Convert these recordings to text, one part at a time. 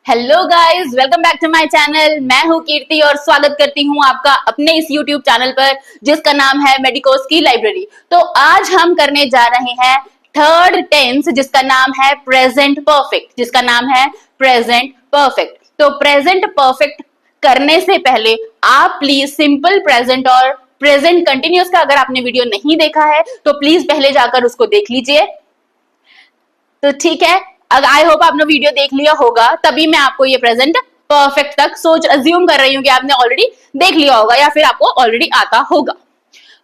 Hello guys, welcome back to my channel. मैं हूं कीर्ति और स्वागत करती हूं आपका अपने इस यूट्यूब चैनल पर जिसका नाम है मेडिकोस की लाइब्रेरी। तो आज हम करने जा रहे हैं थर्ड टेंस जिसका नाम है प्रेजेंट परफेक्ट। तो प्रेजेंट परफेक्ट करने से पहले आप प्लीज सिंपल प्रेजेंट और प्रेजेंट कंटिन्यूअस का अगर आपने वीडियो नहीं देखा है तो प्लीज पहले जाकर उसको देख लीजिए। तो ठीक है, अगर आई होप आपने वीडियो देख लिया होगा, तभी मैं आपको ये प्रेजेंट परफेक्ट तक सोच अज्यूम कर रही हूँ कि आपने ऑलरेडी देख लिया होगा या फिर आपको ऑलरेडी आता होगा।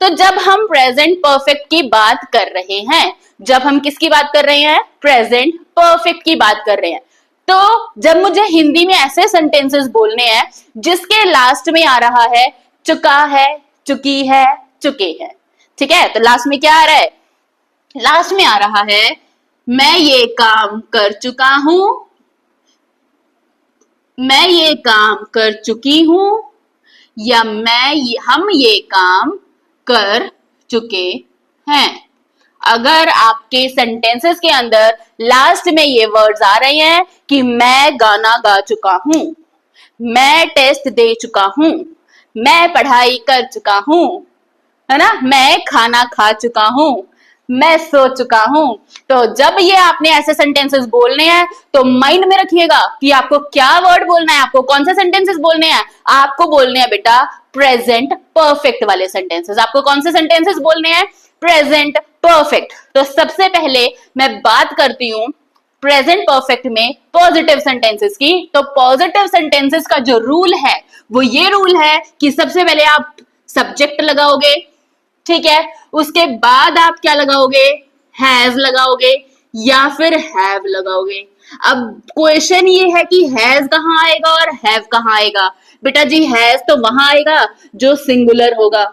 तो जब हम प्रेजेंट परफेक्ट की बात कर रहे हैं, जब हम किसकी बात कर रहे हैं, प्रेजेंट परफेक्ट की बात कर रहे हैं, तो जब मुझे हिंदी में ऐसे सेंटेंसेस बोलने हैं जिसके लास्ट में आ रहा है चुका है, चुकी है, चुके हैं, ठीक है। तो लास्ट में क्या आ रहा है, लास्ट में आ रहा है मैं ये काम कर चुका हूं, मैं ये काम कर चुकी हूं, या हम ये काम कर चुके हैं। अगर आपके सेंटेंसेस के अंदर लास्ट में ये वर्ड्स आ रहे हैं कि मैं गाना गा चुका हूं, मैं टेस्ट दे चुका हूं, मैं पढ़ाई कर चुका हूं, है ना, मैं खाना खा चुका हूं, मैं सो चुका हूं, तो जब ये आपने ऐसे सेंटेंसेस बोलने हैं तो माइंड में रखिएगा कि आपको क्या वर्ड बोलना है, आपको कौन से सेंटेंसेस बोलने हैं। आपको बोलने हैं बेटा प्रेजेंट परफेक्ट वाले सेंटेंसेस। आपको कौन से सेंटेंसेस बोलने हैं, प्रेजेंट परफेक्ट। तो सबसे पहले मैं बात करती हूं प्रेजेंट परफेक्ट में पॉजिटिव सेंटेंसेस की। तो पॉजिटिव सेंटेंसेस का जो रूल है वो ये रूल है कि सबसे पहले आप सब्जेक्ट लगाओगे, ठीक है, उसके बाद आप क्या लगाओगे, हैज लगाओगे या फिर हैव लगाओगे। अब क्वेश्चन ये है कि हैज कहां आएगा और हैव कहां आएगा। बेटा जी हैज तो वहां आएगा जो सिंगुलर होगा,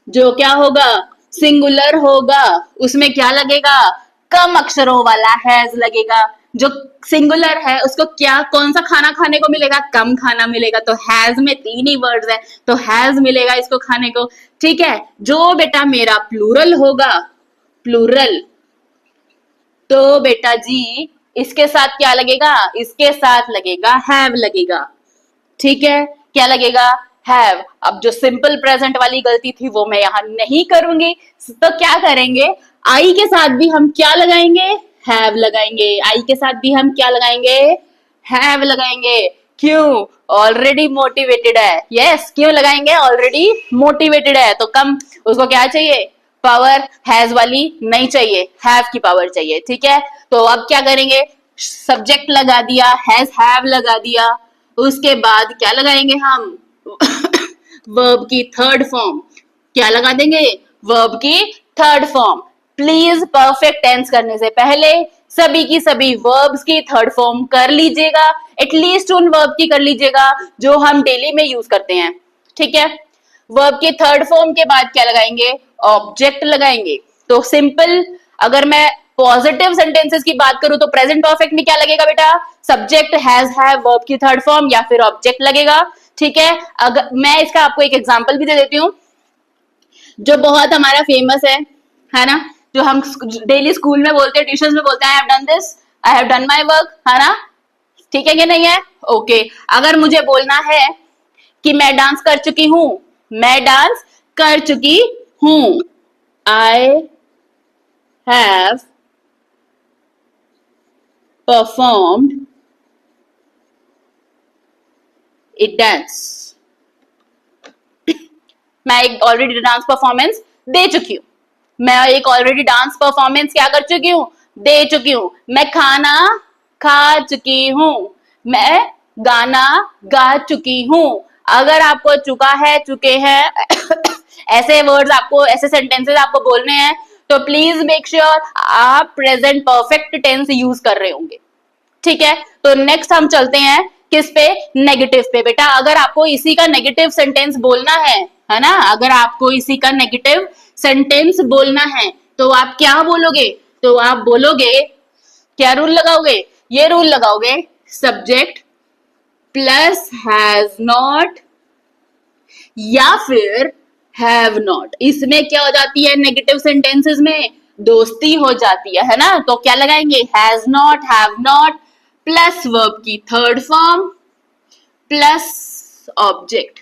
जो क्या होगा, सिंगुलर होगा, उसमें क्या लगेगा, कम अक्षरों वाला हैज लगेगा। जो सिंगुलर है उसको क्या, कौन सा खाना खाने को मिलेगा, कम खाना मिलेगा। तो हैज में 3 ही वर्ड्स है तो हैज मिलेगा इसको खाने को, ठीक है। जो बेटा मेरा प्लूरल होगा, प्लूरल, तो बेटा जी इसके साथ क्या लगेगा, इसके साथ लगेगा हैव लगेगा, ठीक है, क्या लगेगा, हैव। अब जो सिंपल प्रेजेंट वाली गलती थी वो मैं यहां नहीं करूंगी, तो क्या करेंगे, आई के साथ भी हम क्या लगाएंगे, हैव लगाएंगे। आई के साथ भी हम क्या लगाएंगे, हैव लगाएंगे। क्यों, ऑलरेडी मोटिवेटेड है, यस, क्यों लगाएंगे, ऑलरेडी मोटिवेटेड है, तो कम उसको क्या चाहिए, पावर, हैज वाली नहीं चाहिए, हैव की पावर चाहिए, ठीक है। तो अब क्या करेंगे, सब्जेक्ट लगा दिया, हैज हैव लगा दिया, उसके बाद क्या लगाएंगे हम वर्ब की थर्ड फॉर्म, क्या लगा देंगे, वर्ब की third form. Please perfect tense करने से पहले सभी की सभी वर्ब्स की थर्ड फॉर्म कर लीजिएगा, एटलीस्ट उन वर्ब की कर लीजिएगा जो हम डेली में यूज करते हैं, ठीक है। वर्ब की थर्ड फॉर्म के बाद क्या लगाएंगे, ऑब्जेक्ट लगाएंगे। तो सिंपल अगर मैं पॉजिटिव सेंटेंसेस की बात करूं तो प्रेजेंट परफेक्ट में क्या लगेगा बेटा, सब्जेक्ट, हैज, हैव, वर्ब की थर्ड फॉर्म या फिर ऑब्जेक्ट लगेगा, ठीक है। अगर मैं इसका आपको एक एग्जांपल भी दे देती हूँ जो बहुत हमारा फेमस है ना, जो हम डेली स्कूल में बोलते हैं, ट्यूशन में बोलते हैं, I have done this, I have done my work, है ना, ठीक है कि नहीं है, ओके। अगर मुझे बोलना है कि मैं डांस कर चुकी हूं, मैं डांस कर चुकी हूं, I have performed A dance, मैं एक ऑलरेडी डांस परफॉर्मेंस दे चुकी हूं, मैं एक ऑलरेडी डांस परफॉर्मेंस क्या कर चुकी हूं, दे चुकी हूं। मैं खाना खा चुकी हूं, मैं गाना गा चुकी हूं। अगर आपको चुका है, चुके हैं ऐसे वर्ड्स आपको, ऐसे सेंटेंसेस आपको बोलने हैं तो प्लीज मेक श्योर आप प्रेजेंट परफेक्ट टेंस यूज कर रहे होंगे, ठीक है। तो नेक्स्ट हम चलते हैं किस पे, नेगेटिव पे। बेटा अगर आपको इसी का नेगेटिव सेंटेंस बोलना है ना, अगर आपको इसी का नेगेटिव सेंटेंस बोलना है तो आप क्या बोलोगे, तो आप बोलोगे, क्या रूल लगाओगे, ये रूल लगाओगे, सब्जेक्ट प्लस हैज नॉट या फिर हैव नॉट। इसमें क्या हो जाती है, नेगेटिव सेंटेंसेस में दोस्ती हो जाती है ना, तो क्या लगाएंगे, has not, have not plus verb की थर्ड फॉर्म प्लस ऑब्जेक्ट।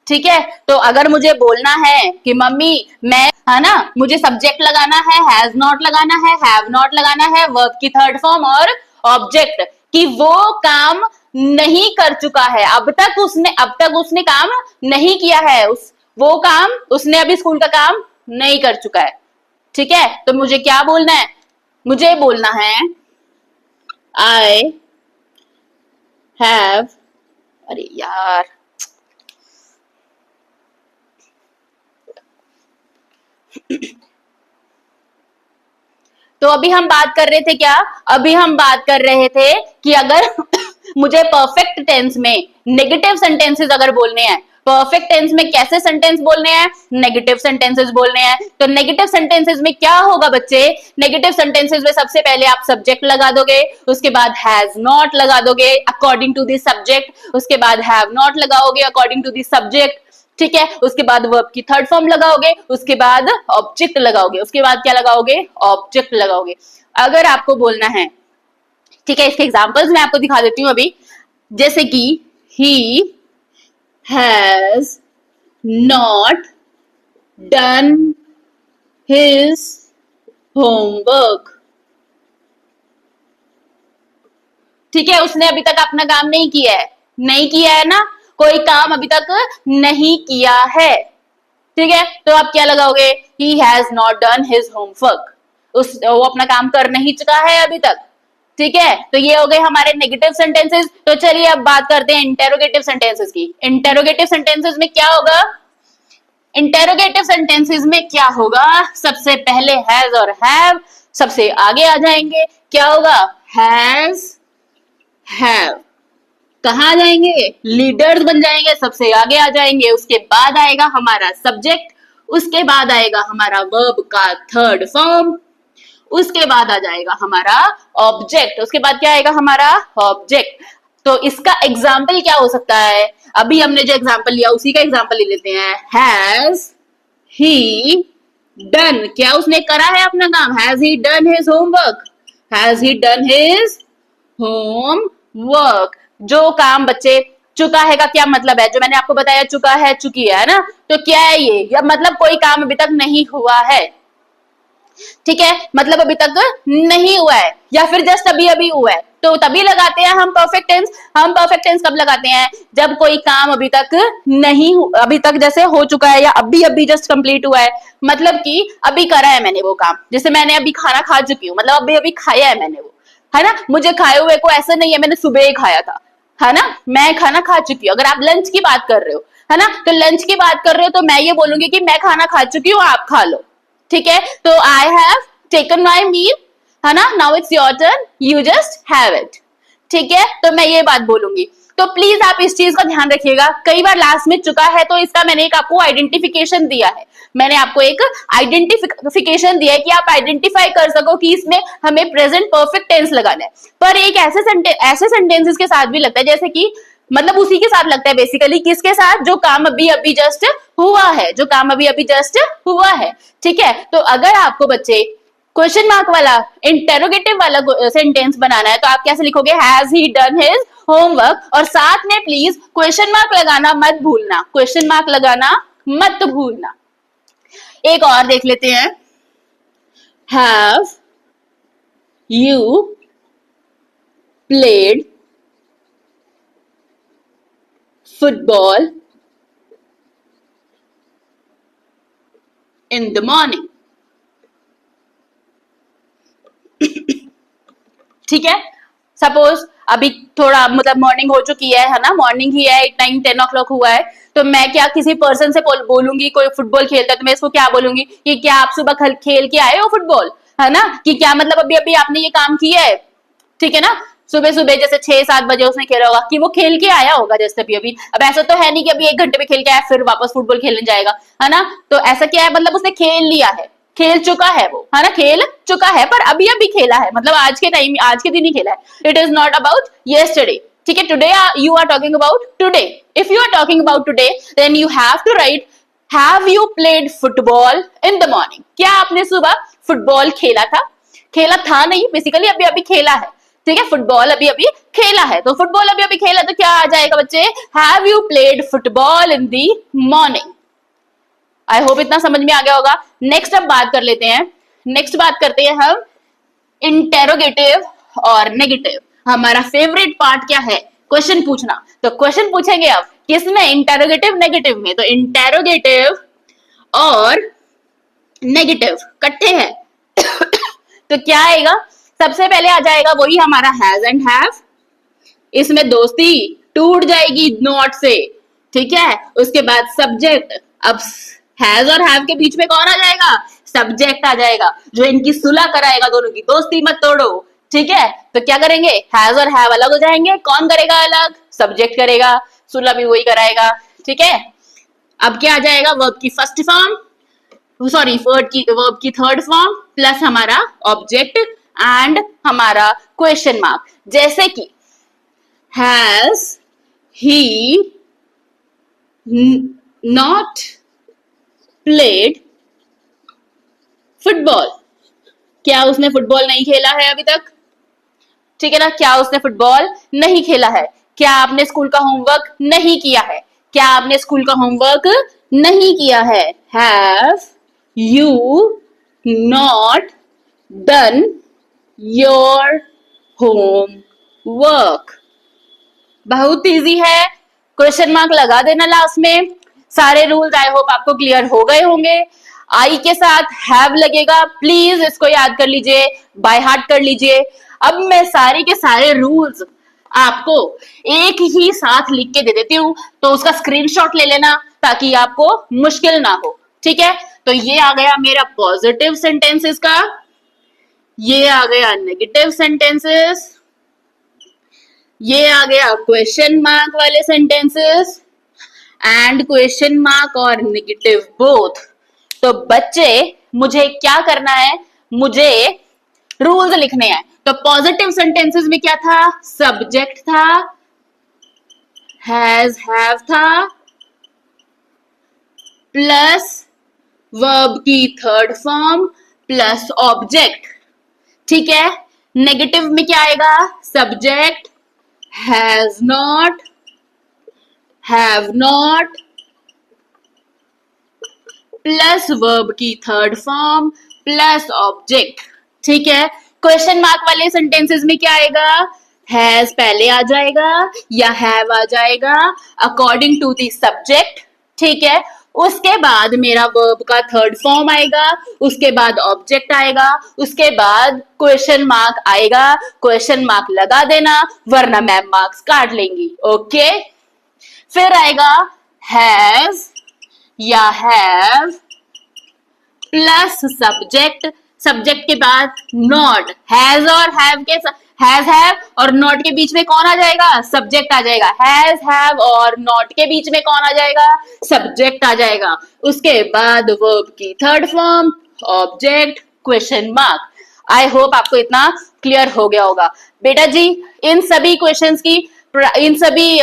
ठीक है, तो अगर मुझे बोलना है कि मम्मी मैं, है ना, मुझे सब्जेक्ट लगाना है, हैज नॉट लगाना है, हैव नॉट लगाना है, वर्ब की थर्ड फॉर्म और ऑब्जेक्ट, कि वो काम नहीं कर चुका है, अब तक उसने काम नहीं किया है, वो काम उसने अभी स्कूल का काम नहीं कर चुका है। ठीक है, तो मुझे क्या बोलना है? मुझे बोलना है आई हैव, अरे यार, तो अभी हम बात कर रहे थे क्या? अभी हम बात कर रहे थे कि अगर मुझे परफेक्ट टेंस में नेगेटिव सेंटेंसेस अगर बोलने हैं, परफेक्ट टेंस में कैसे सेंटेंस बोलने हैं? नेगेटिव सेंटेंसेस बोलने हैं। तो नेगेटिव सेंटेंसेस में क्या होगा बच्चे? नेगेटिव सेंटेंसेस में सबसे पहले आप सब्जेक्ट लगा दोगे, उसके बाद हैज नॉट लगा दोगे अकॉर्डिंग टू द सब्जेक्ट, उसके बाद हैव नॉट लगाओगे अकॉर्डिंग टू द सब्जेक्ट। ठीक है, उसके बाद वर्ब की थर्ड फॉर्म लगाओगे, उसके बाद ऑब्जेक्ट लगाओगे, उसके बाद क्या लगाओगे? ऑब्जेक्ट लगाओगे। अगर आपको बोलना है, ठीक है, इसके एग्जांपल्स मैं आपको दिखा देती हूं अभी, जैसे कि he has not done his homework. ठीक है, उसने अभी तक अपना काम नहीं किया है, नहीं किया है ना, कोई काम अभी तक नहीं किया है। ठीक है, तो आप क्या लगाओगे? He has not done his homework, वो अपना काम कर नहीं चुका है अभी तक। ठीक है, तो ये हो गए हमारे नेगेटिव सेंटेंसेस। तो चलिए अब बात करते हैं इंटेरोगेटिव सेंटेंसेस की। इंटेरोगेटिव सेंटेंसेस में क्या होगा? इंटेरोगेटिव सेंटेंसेस में क्या होगा? सबसे पहले हैज और हैव सबसे आगे आ जाएंगे। क्या होगा? हैज, हैव, कहाँ आ जाएंगे? लीडर्स बन जाएंगे, सबसे आगे आ जाएंगे। उसके बाद आएगा हमारा सब्जेक्ट, उसके बाद आएगा हमारा वर्ब का थर्ड फॉर्म, उसके बाद आ जाएगा हमारा ऑब्जेक्ट, उसके बाद क्या आएगा? हमारा ऑब्जेक्ट। तो इसका एग्जाम्पल क्या हो सकता है? अभी हमने जो एग्जाम्पल लिया उसी का एग्जाम्पल ले लेते हैं। हैज ही डन, क्या उसने करा है अपना काम? Has he done his homework? Has he done his homework? जो काम बच्चे चुका है का क्या मतलब है? जो मैंने आपको बताया, चुका है, चुकी है ना, तो क्या है ये? या मतलब कोई काम अभी तक नहीं हुआ है। ठीक है, मतलब अभी तक नहीं हुआ है या फिर जस्ट अभी अभी हुआ है, तो तभी लगाते हैं हम परफेक्ट टेंस। हम परफेक्ट टेंस कब लगाते हैं? जब कोई काम अभी तक नहीं, अभी तक जैसे हो चुका है या अभी अभी जस्ट कंप्लीट हुआ है, मतलब कि अभी करा है मैंने वो काम। जैसे मैंने अभी खाना खा चुकी हूँ, मतलब अभी अभी खाया है मैंने वो, है ना। मुझे खाए हुए को ऐसा नहीं है मैंने सुबह ही खाया था, है ना, मैं खाना खा चुकी हूँ। अगर आप लंच की बात कर रहे हो, है ना, तो लंच की बात कर रहे हो तो मैं ये बोलूंगी कि मैं खाना खा चुकी हूँ, आप खा लो। ठीक है, तो आई हैव टेकन माई मील, है ना, now it's your turn, you just have it. ठीक है, तो मैं ये बात बोलूंगी। तो प्लीज आप इस चीज का ध्यान रखिएगा। कई बार लास्ट में चुका है तो इसका मैंने एक आपको आइडेंटिफिकेशन दिया है, मैंने आपको एक आइडेंटिफिकेशन दिया है कि आप आइडेंटिफाई कर सको कि इसमें हमें प्रेजेंट परफेक्ट टेंस लगाना है। पर एक ऐसे सेंटेंसेस के साथ भी लगता है, जैसे कि मतलब उसी के साथ लगता है बेसिकली, किसके साथ? जो काम अभी अभी जस्ट हुआ है, जो काम अभी अभी जस्ट हुआ है। ठीक है, तो अगर आपको बच्चे क्वेश्चन मार्क वाला, इंटेरोगेटिव वाला सेंटेंस बनाना है तो आप कैसे लिखोगे? Has he done his homework, और साथ में प्लीज क्वेश्चन मार्क लगाना मत भूलना, क्वेश्चन मार्क लगाना मत भूलना। एक और देख लेते हैं। Have you played football in the morning? ठीक है, सपोज अभी थोड़ा मतलब मॉर्निंग हो चुकी है ना, मॉर्निंग ही है, 9-10 o'clock हुआ है, तो मैं क्या किसी पर्सन से बोलूंगी, कोई फुटबॉल खेलता है तो मैं इसको क्या बोलूंगी कि क्या आप सुबह खेल के आए हो फुटबॉल, है ना, कि क्या मतलब अभी अभी आपने ये काम किया है। ठीक है ना, सुबह सुबह जैसे 6-7 बजे उसने खेला होगा, कि वो खेल के आया होगा जैसे अभी अभी। अब ऐसा तो है नहीं कि अभी 1 घंटे में खेल के आया फिर वापस फुटबॉल खेलने जाएगा, है ना, तो ऐसा क्या है, मतलब उसने खेल लिया है, खेल चुका है वो, है ना, खेल चुका है, पर अभी अभी खेला है, मतलब आज के टाइम, आज के दिन ही खेला है। It is not about yesterday। ठीक है, today you are talking about today. If you are talking about today then you have to write have you played football in the morning? क्या आपने सुबह फुटबॉल खेला था? खेला था नहीं, बेसिकली अभी अभी खेला है, ठीक है, फुटबॉल अभी अभी खेला है, तो फुटबॉल अभी अभी खेला तो क्या आ जाएगा बच्चे, have you played football in the morning. I hope इतना समझ में आ गया होगा। नेक्स्ट अब बात कर लेते हैं, नेक्स्ट बात करते हैं हम इंटेरोगेटिव और नेगेटिव। हमारा फेवरेट पार्ट क्या है, क्वेश्चन पूछना। तो क्वेश्चन पूछेंगे अब किसमें, इंटेरोगेटिव नेगेटिव में। तो इंटेरोगेटिव और नेगेटिव इकट्ठे हैं तो क्या आएगा, सबसे पहले आ जाएगा वही हमारा हैज एंड हैव, इसमें दोस्ती टूट जाएगी नॉट से, ठीक है। उसके बाद सब्जेक्ट, अब हैज और हैव के बीच में कौन आ जाएगा, सब्जेक्ट आ जाएगा, जो इनकी सुलह कराएगा, दोनों की दोस्ती मत तोड़ो, ठीक है। तो क्या करेंगे, हैज और हैव अलग हो जाएंगे, कौन करेगा अलग, सब्जेक्ट करेगा, सुलह भी वही कराएगा, ठीक है। अब क्या आ जाएगा, वर्ब की फर्स्ट फॉर्म, सॉरी वर्ब की थर्ड फॉर्म प्लस हमारा ऑब्जेक्ट एंड हमारा क्वेश्चन मार्क। जैसे कि has he not played football, क्या उसने फुटबॉल नहीं खेला है अभी तक, ठीक है ना, क्या उसने फुटबॉल नहीं खेला है। क्या आपने स्कूल का होमवर्क नहीं किया है, क्या आपने स्कूल का होमवर्क नहीं किया है, have you not done your homework. बहुत इजी है, क्वेश्चन मार्क लगा देना लास्ट में। सारे रूल्स आई होप आपको क्लियर हो गए होंगे। आई के साथ हैव लगेगा, प्लीज इसको याद कर लीजिए, बाय हार्ट कर लीजिए। अब मैं सारे के सारे रूल्स आपको एक ही साथ लिख के दे देती हूँ, तो उसका स्क्रीनशॉट ले लेना ताकि आपको मुश्किल ना हो, ठीक है। तो ये आ गया मेरा पॉजिटिव सेंटेंसेस का, ये आ गया नेगेटिव सेंटेंसेस, ये आ गया क्वेश्चन मार्क वाले सेंटेंसेस एंड क्वेश्चन मार्क और नेगेटिव बोथ। तो बच्चे मुझे क्या करना है, मुझे रूल्स लिखने हैं। तो पॉजिटिव सेंटेंसेस में क्या था, सब्जेक्ट था, हैज हैव था, प्लस वर्ब की थर्ड फॉर्म प्लस ऑब्जेक्ट, ठीक है। नेगेटिव में क्या आएगा, subject, has not, have not, plus verb की थर्ड फॉर्म प्लस ऑब्जेक्ट, ठीक है। क्वेश्चन मार्क वाले सेंटेंसेस में क्या आएगा, हैज पहले आ जाएगा या हैव आ जाएगा अकॉर्डिंग टू द सब्जेक्ट, ठीक है। उसके बाद मेरा वर्ब का थर्ड फॉर्म आएगा, उसके बाद ऑब्जेक्ट आएगा, उसके बाद क्वेश्चन मार्क आएगा, क्वेश्चन मार्क लगा देना वरना मैम मार्क्स काट लेंगी, ओके। फिर आएगा हैज या हैव प्लस सब्जेक्ट, सब्जेक्ट के बाद नॉट, हैज और हैव के, हैज हैव और नॉट के बीच में कौन आ जाएगा, सब्जेक्ट आ जाएगा। हैज हैव और नॉट के बीच में कौन आ जाएगा, सब्जेक्ट आ जाएगा। उसके बाद वर्ब की third form, object, question mark. I hope आपको इतना क्लियर हो गया होगा। बेटा जी इन सभी क्वेश्चंस की, इन सभी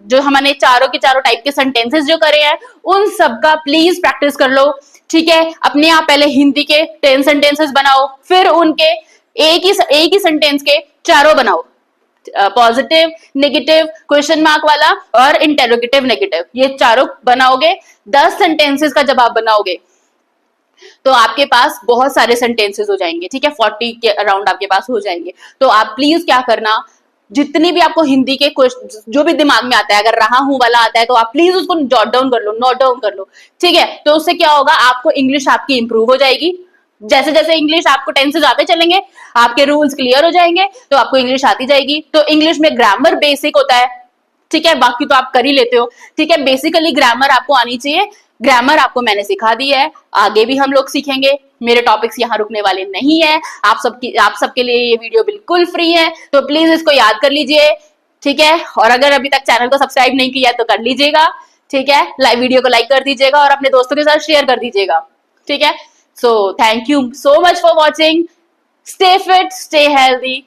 जो हमने चारों के चारों टाइप के सेंटेंसेस जो करे हैं उन सब का प्लीज प्रैक्टिस कर लो, ठीक है। अपने आप पहले हिंदी के 10 सेंटेंसेस बनाओ, फिर उनके एक ही सेंटेंस के चारों बनाओ, पॉजिटिव, नेगेटिव, क्वेश्चन मार्क वाला और इंटेरोगेटिव नेगेटिव, ये चारों बनाओगे। 10 सेंटेंसेस का जब आप बनाओगे तो आपके पास बहुत सारे सेंटेंसेस हो जाएंगे, ठीक है, 40 के अराउंड आपके पास हो जाएंगे। तो आप प्लीज क्या करना, जितनी भी आपको हिंदी के जो भी दिमाग में आता है, अगर रहा हूं वाला आता है तो आप प्लीज उसको जॉट डाउन कर लो, नोट डाउन कर लो, ठीक है। तो उससे क्या होगा, आपको इंग्लिश आपकी इंप्रूव हो जाएगी। जैसे जैसे इंग्लिश आपको टेंसेस आते चलेंगे, आपके रूल्स क्लियर हो जाएंगे, तो आपको इंग्लिश आती जाएगी। तो इंग्लिश में ग्रामर बेसिक होता है, ठीक है, बाकी तो आप कर ही लेते हो, ठीक है। बेसिकली ग्रामर आपको आनी चाहिए, ग्रामर आपको मैंने सिखा दी है, आगे भी हम लोग सीखेंगे। मेरे टॉपिक्स यहाँ रुकने वाले नहीं है, आप सबके लिए ये वीडियो बिल्कुल फ्री है, तो प्लीज इसको याद कर लीजिए, ठीक है। और अगर अभी तक चैनल को सब्सक्राइब नहीं किया तो कर लीजिएगा, ठीक है। लाइव वीडियो को लाइक कर दीजिएगा और अपने दोस्तों के साथ शेयर कर दीजिएगा, ठीक है। So thank you so much for watching, stay fit, stay healthy.